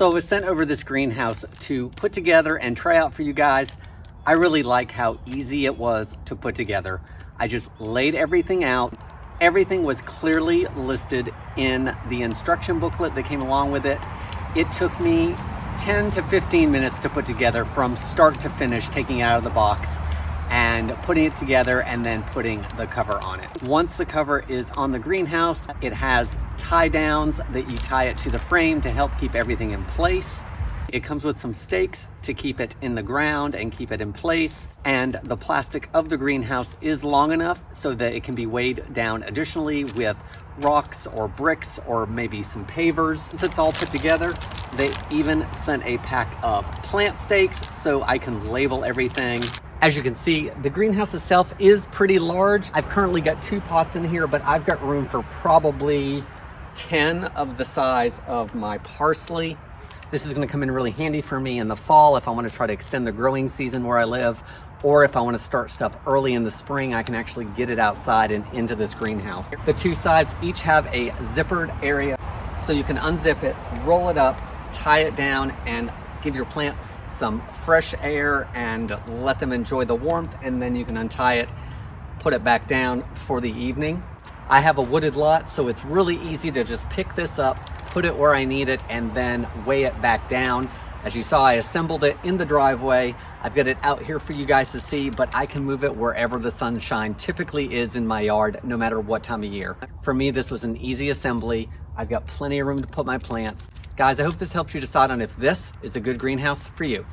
So I was sent over this greenhouse to put together and try out for you guys. I really like how easy it was to put together. I just laid everything out. Everything was clearly listed in the instruction booklet that came along with it. It took me 10 to 15 minutes to put together from start to finish, taking it out of the box and putting it together and then putting the cover on it. Once the cover is on the greenhouse, it has tie downs that you tie it to the frame to help keep everything in place. It comes with some stakes to keep it in the ground and keep it in place. And the plastic of the greenhouse is long enough so that it can be weighed down additionally with rocks or bricks or maybe some pavers. Since it's all put together, they even sent a pack of plant stakes so I can label everything. As you can see, the greenhouse itself is pretty large. I've currently got 2 pots in here, but I've got room for probably 10 of the size of my parsley. This is going to come in really handy for me in the fall if I want to try to extend the growing season where I live, or if I want to start stuff early in the spring, I can actually get it outside and into this greenhouse. The 2 sides each have a zippered area, so you can unzip it, roll it up, tie it down, and give your plants some fresh air and let them enjoy the warmth, and then you can untie it, put it back down for the evening. I have a wooded lot, so it's really easy to just pick this up, put it where I need it, and then weigh it back down. As you saw, I assembled it in the driveway. I've got it out here for you guys to see, but I can move it wherever the sunshine typically is in my yard, no matter what time of year. For me, this was an easy assembly. I've got plenty of room to put my plants. Guys, I hope this helps you decide on if this is a good greenhouse for you.